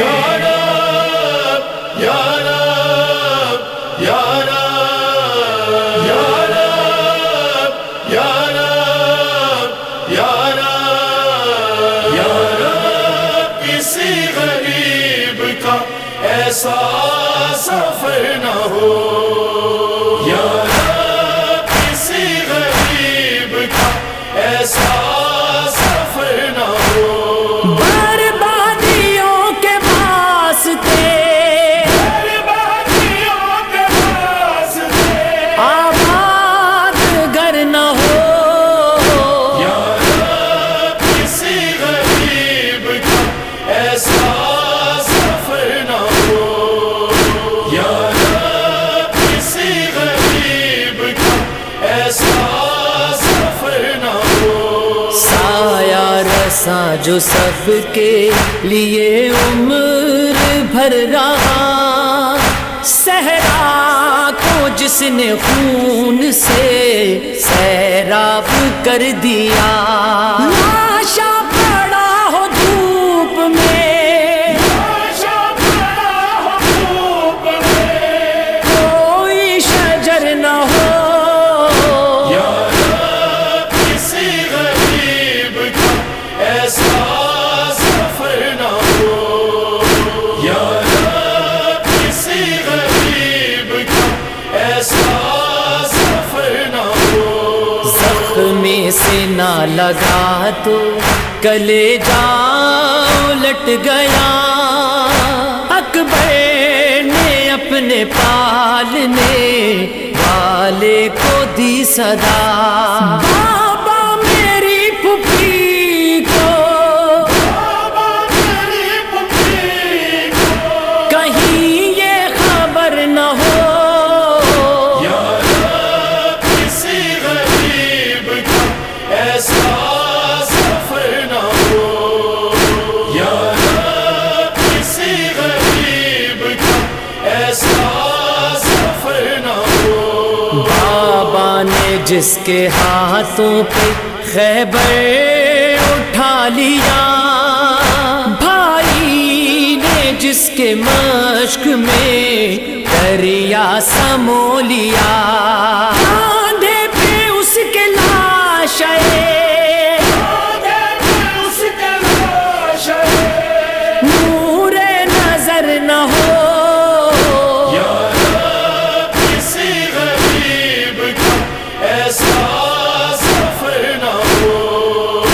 یا رب یا رب یا رب یا رب یا رب یا رب یا رب کسی غریب کا ایسا سفر نہ ہو یا رب کسی غریب کا ایسا سفر نہ ہو بربادیوں کے واسطے آباد گر نہ ہو یا رب کسی غریب کا ایسا سفر نہ ہو یا رب کسی غریب کا ایسا سفر نہ ہو سایہ رساں جو سب کے لیے عمر بھر رہا، صحرا کو جس نے خون سے سیراب کر دیا، لاشا پڑا ہو دھوپ میں، کوئی شجر نہ ہو یا رب کسی غریب کا ایسا سفر نہ ہو یا رب کسی غریب کا ایسا سفر نہ ہو زخم سے نہ لگا تو کلیجہ الٹ گیا، اکبر نے اپنے پالنے والے کو دی صدا، بابا میری پھوپھی کو کہیں یہ خبر نہ ہو یا رب کسی غریب کا ایسا سفر نہ ہو یا رب کسی غریب کا ایسا سفر نہ ہو بابا نے جس کے ہاتھوں پہ خیبر اٹھا لیا، بھائی نے جس کے مشق میں دریا سمو لیا، کاندھے پہ اس کے لاش نور نظر نہ ہو یا رب کسی غریب کا ایسا سفر نہ ہو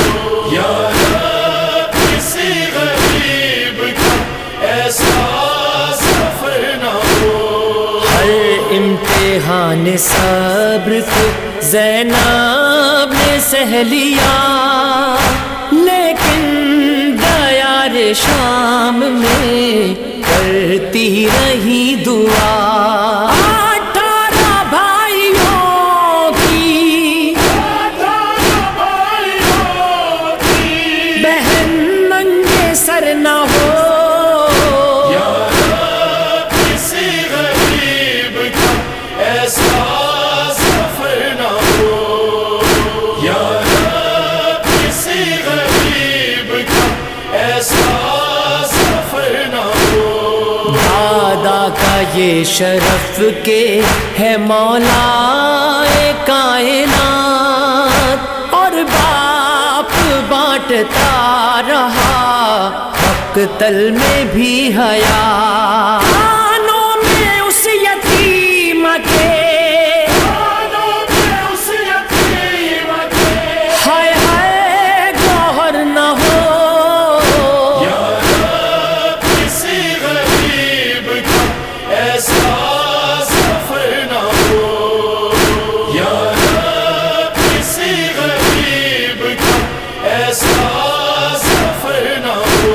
یا رب کسی غریب کا ایسا سفر نہ ہو ہر امتحان صبر کو زینب نے سہ لیا، لیکن دیار شام میں کرتی رہی دعا، 18 بھائیوں کی بہن ننگے سر نہ ہو یا رب کسی غریب کا ایسا سفر نہ ہو یا رب کسی غریب کا ایسا سفر نہ ہو دادا کا یہ شرف کے ہے مولا کائنات، اور باپ بانٹتا رہا مقتل میں بھی حیا، کانوں میں اس یتیم کے ہائے ہائے گوہر نہ ہو یا رب کسی غریب کا ایسا سفر نہ ہو یا رب کسی غریب کا ایسا سفر نہ ہو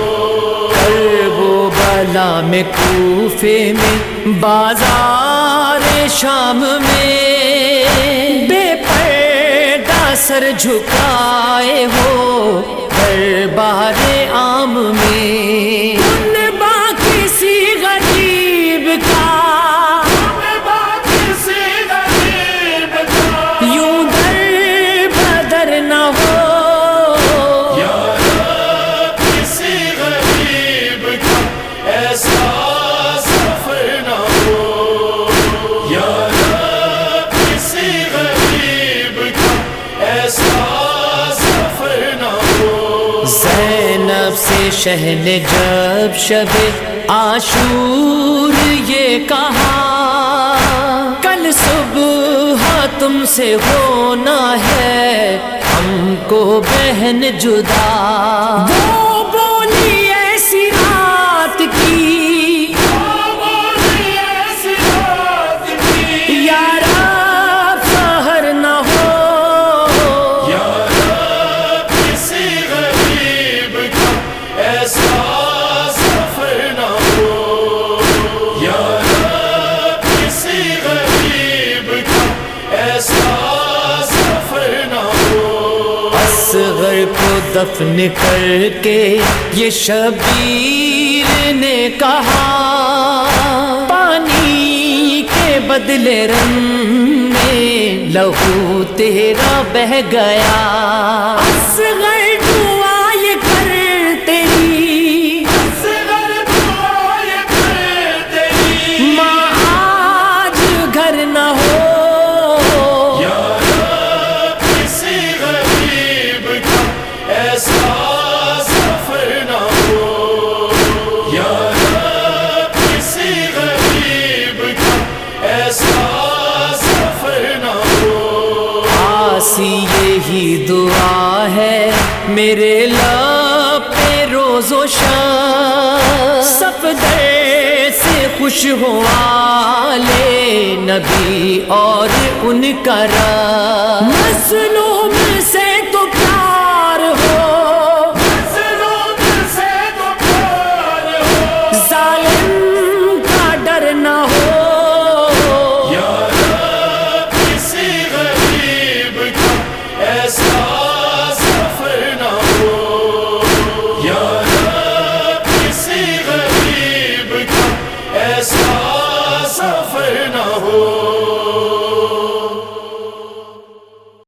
کرب و بلا میں کوفے میں بازار شام میں بے پردہ سر جھکائے ہو دربار عام میں، ان باقی سی غریب کا یوں در بدر نہ ہو یا رب کسی غریب کا شہ نے جب شب عاشور یہ کہا کل صبح تم سے ہونا ہے ہم کو بہن جدا، وہ بولی ایسی رات کی اصغر کو دفن کر کے یہ شبیر نے کہا پانی کے بدلے رنگ میں لہو تیرا بہہ گیا، اصغر دعا یہ کر تیری، اصغر دعا یہ کر تیری، ماں آج گھر نہ ہو، یہی دعا ہے میرے لب پہ روز و شب، صفدر سے خوش ہوا لے نبی اور ان کا رب، مظلوم